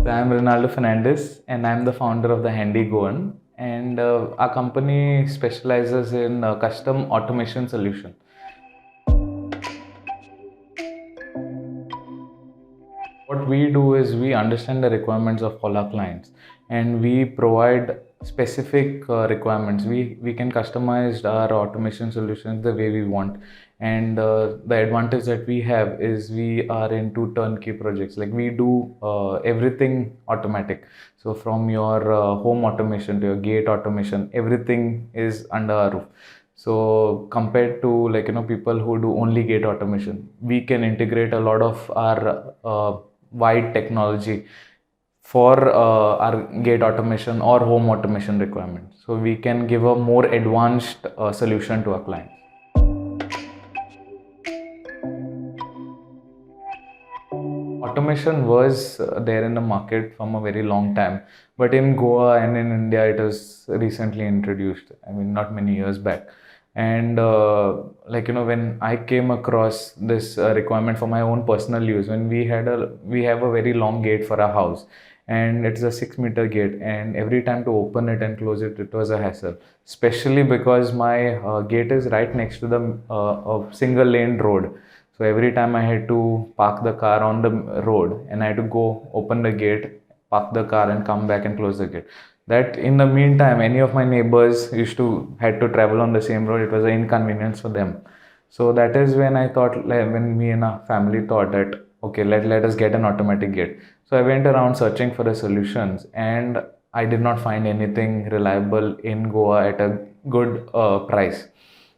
I'm Rinaldo Fernandes, and I'm the founder of the Handy Goan. And our company specializes in custom automation solution. What we do is we understand the requirements of all our clients, and we provide specific requirements. We can customize our automation solutions the way we want. And the advantage that we have is we are into turnkey projects. Like we do everything automatic. So from your home automation to your gate automation, everything is under our roof. So compared to people who do only gate automation, we can integrate a lot of our wide technology for our gate automation or home automation requirements. So we can give a more advanced solution to our clients. Automation was there in the market from a very long time, but in Goa and in India, it was recently introduced. I mean, not many years back. And when I came across this requirement for my own personal use, when we have a very long gate for our house, and it's a 6-meter gate, and every time to open it and close it, it was a hassle. Especially because my gate is right next to the single lane road. So every time I had to park the car on the road, and I had to go open the gate, park the car, and come back and close the gate. That in the meantime, any of my neighbors had to travel on the same road. It was an inconvenience for them. So that is when I thought, when me and our family thought that, okay, let us get an automatic gate. So I went around searching for the solutions, and I did not find anything reliable in Goa at a good price.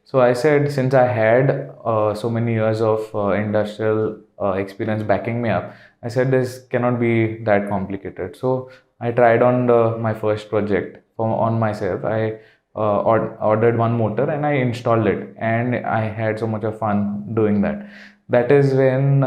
So I said, since I had so many years of industrial experience backing me up, I said this cannot be that complicated. So I tried on my first project on myself. I ordered one motor and I installed it, and I had so much of fun doing that. That is when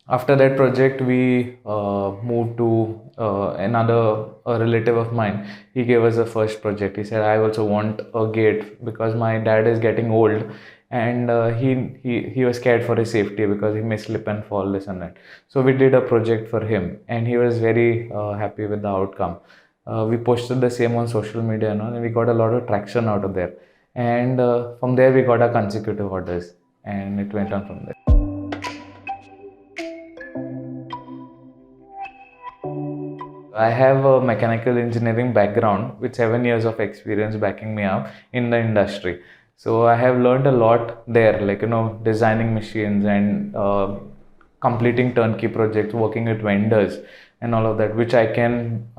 after that project we moved to another relative of mine. He gave us a first project. He said, I also want a gate because my dad is getting old, and he was scared for his safety because he may slip and fall, this and that. So we did a project for him, and he was very happy with the outcome. We posted the same on social media and we got a lot of traction out of there. And from there we got our consecutive orders, and it went on from there. I have a mechanical engineering background with 7 years of experience backing me up in the industry. So I have learned a lot there, designing machines and completing turnkey projects, working with vendors and all of that, which I can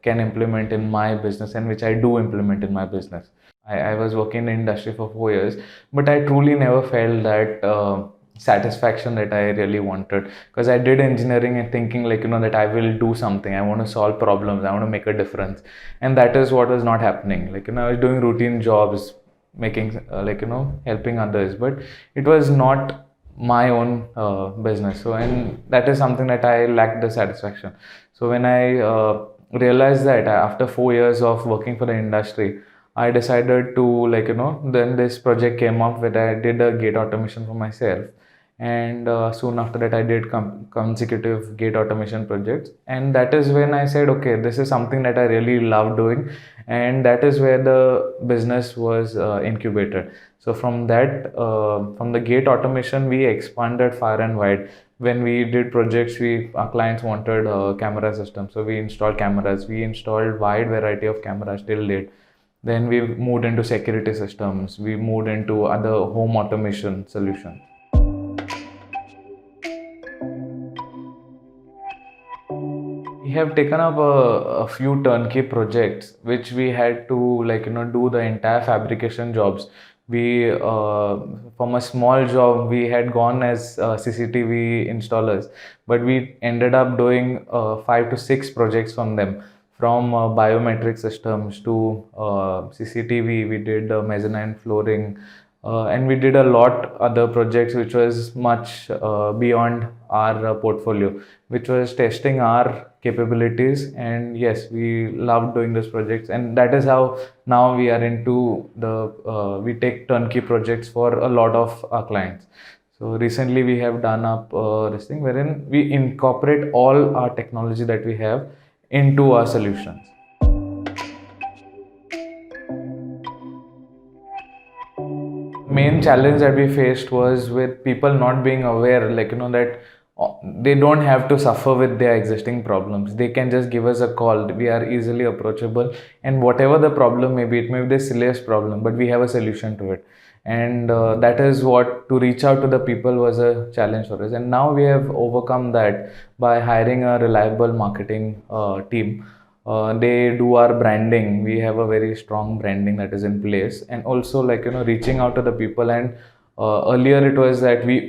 implement in my business, and which I do implement in my business. I was working in the industry for 4 years, but I truly never felt that satisfaction that I really wanted, because I did engineering and thinking that I will do something. I want to solve problems. I want to make a difference, and that is what was not happening. I was doing routine jobs, making helping others, but it was not my own business. So, and that is something that I lacked the satisfaction. So when I realized that after 4 years of working for the industry, I decided to then this project came up where I did a gate automation for myself. And soon after that I did consecutive gate automation projects, and that is when I said, okay, this is something that I really love doing, and that is where the business was incubated. So from the gate automation, we expanded far and wide. When we did projects, our clients wanted camera systems, so we installed cameras. We installed wide variety of cameras till date. Then we moved into security systems. We moved into other home automation solutions. We have taken up a few turnkey projects which we had to do the entire fabrication jobs. We from a small job we had gone as CCTV installers, but we ended up doing 5 to 6 projects from them. From biometric systems to CCTV, we did mezzanine flooring, and we did a lot other projects which was much beyond our portfolio, which was testing our capabilities. And yes, we loved doing those projects, and that is how now we are into we take turnkey projects for a lot of our clients. So recently we have done up this thing wherein we incorporate all our technology that we have into our solutions. Main challenge that we faced was with people not being aware, like, that they don't have to suffer with their existing problems. They can just give us a call. We are easily approachable, and whatever the problem may be, it may be the silliest problem, but we have a solution to it. And that is what, to reach out to the people was a challenge for us. And now we have overcome that by hiring a reliable marketing team. They do our branding. We have a very strong branding that is in place, and also, like, reaching out to the people. And earlier it was that we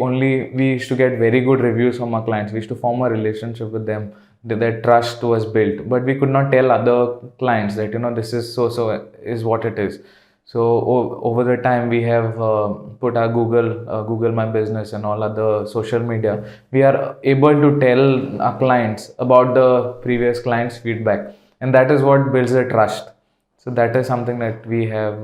used to get very good reviews from our clients. We used to form a relationship with them. That trust was built, but we could not tell other clients that, this is so is what it is. So over the time, we have put our Google My Business and all other social media. We are able to tell our clients about the previous clients' feedback, and that is what builds the trust. So that is something that we have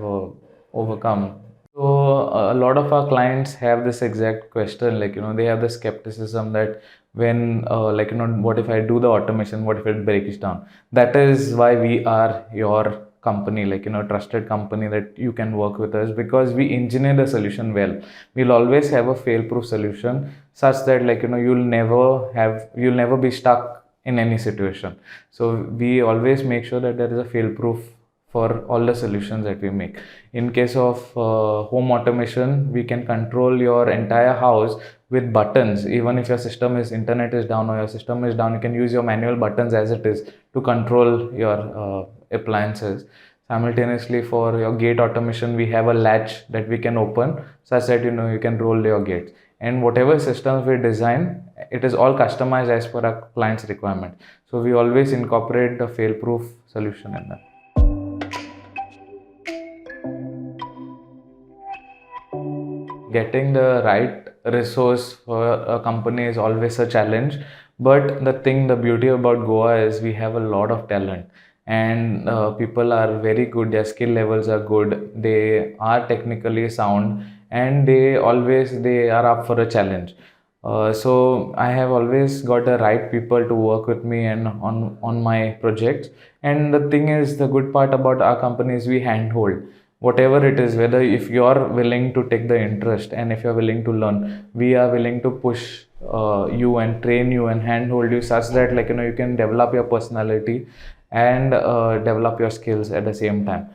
overcome. So a lot of our clients have this exact question, like, they have the skepticism that when, like, what if I do the automation, what if it breaks down? That is why we are your company, like, trusted company that you can work with us, because we engineer the solution well. We'll always have a fail-proof solution such that, like, you'll never be stuck in any situation. So we always make sure that there is a fail-proof for all the solutions that we make. In case of home automation, we can control your entire house with buttons. Even if your internet is down or your system is down, you can use your manual buttons as it is to control your appliances. Simultaneously, for your gate automation, we have a latch that we can open such that, you can roll your gates. And whatever systems we design, it is all customized as per our client's requirement. So we always incorporate the fail-proof solution in that. Getting the right resource for a company is always a challenge, but the beauty about Goa is we have a lot of talent, and people are very good. Their skill levels are good. They are technically sound, and they are up for a challenge. So I have always got the right people to work with me and on my projects. And the thing is, the good part about our company is we handhold whatever it is. Whether if you're willing to take the interest and if you're willing to learn, we are willing to push you and train you and handhold you such that, like, you can develop your personality and develop your skills at the same time.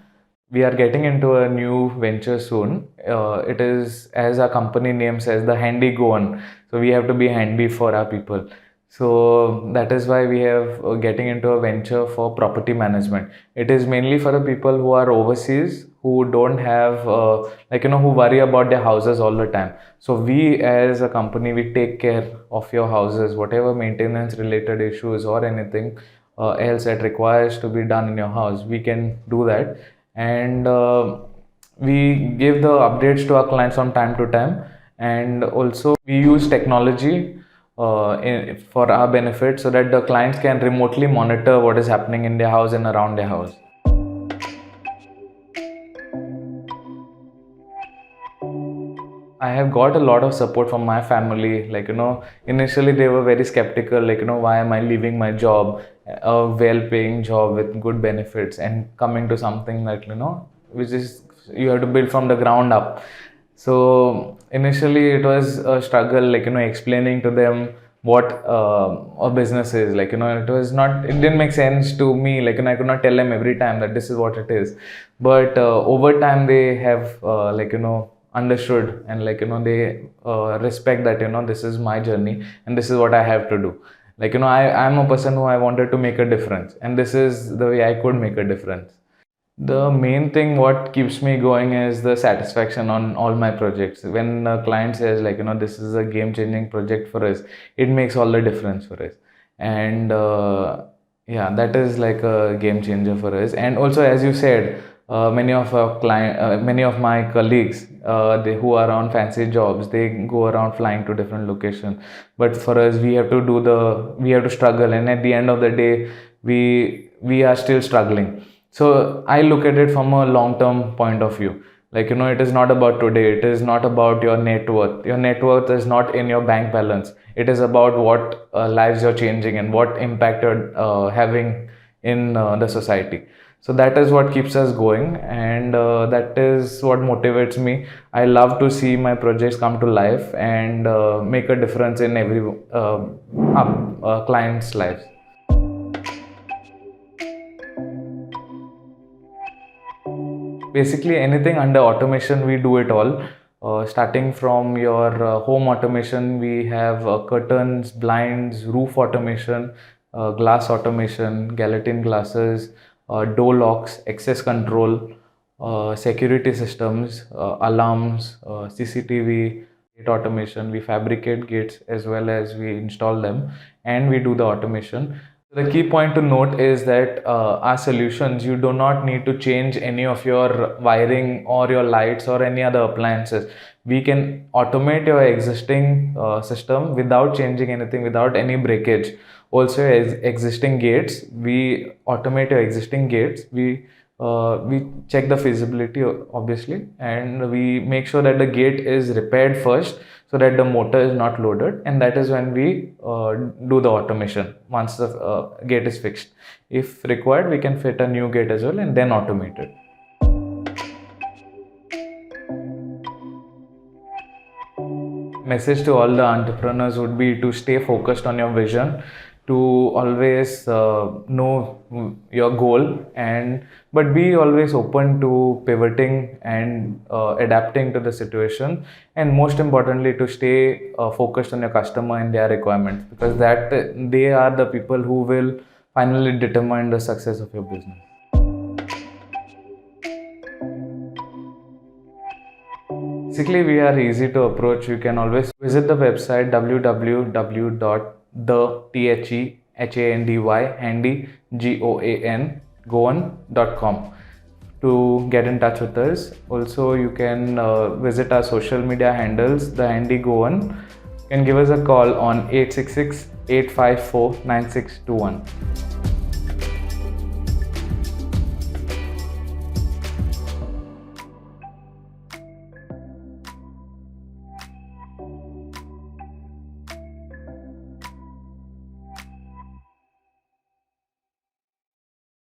We are getting into a new venture soon. It is, as our company name says, the handy Goan. So we have to be handy for our people. So that is why we have getting into a venture for property management. It is mainly for the people who are overseas, who don't have, who worry about their houses all the time. So we, as a company, we take care of your houses, whatever maintenance related issues or anything else that requires to be done in your house, we can do that. And we give the updates to our clients from time to time. And also we use technology for our benefit, so that the clients can remotely monitor what is happening in their house and around their house. I have got a lot of support from my family. Like, initially they were very skeptical, like, why am I leaving my job, a well-paying job with good benefits, and coming to something that, which is, you have to build from the ground up. So initially it was a struggle, like, explaining to them what a business is. Like, it didn't make sense to me. Like, I could not tell them every time that this is what it is. But over time they have, understood, and, like, they respect that, this is my journey and this is what I have to do. Like, I'm a person who I wanted to make a difference, and this is the way I could make a difference. The main thing what keeps me going is the satisfaction on all my projects. When a client says, like, this is a game changing project for us, it makes all the difference for us. And yeah, that is like a game changer for us. And also, as you said, many of my colleagues, who are on fancy jobs, they go around flying to different locations. But for us, we have to struggle, and at the end of the day, we are still struggling. So I look at it from a long-term point of view. Like, it is not about today, it is not about your net worth. Your net worth is not in your bank balance. It is about what lives you're changing and what impact you're having in the society. So that is what keeps us going, and that is what motivates me. I love to see my projects come to life and make a difference in every client's life. Basically, anything under automation, we do it all. Starting from your home automation, we have curtains, blinds, roof automation, glass automation, gelatin glasses, door locks, access control, security systems, alarms, CCTV, gate automation. We fabricate gates as well as we install them, and we do the automation. The key point to note is that our solutions, you do not need to change any of your wiring or your lights or any other appliances. We can automate your existing system without changing anything, without any breakage. Also, existing gates, we automate your existing gates. We check the feasibility, obviously, and we make sure that the gate is repaired first so that the motor is not loaded, and that is when we do the automation once the gate is fixed. If required, we can fit a new gate as well and then automate it. Message to all the entrepreneurs would be to stay focused on your vision, to always know your goal, but be always open to pivoting and adapting to the situation, and most importantly to stay focused on your customer and their requirements, because that they are the people who will finally determine the success of your business. Basically, we are easy to approach. You can always visit the website www.the-handy-goan.com to get in touch with us. Also, you can visit our social media handles, The Handy Goan. You can give us a call on 866-854-9621.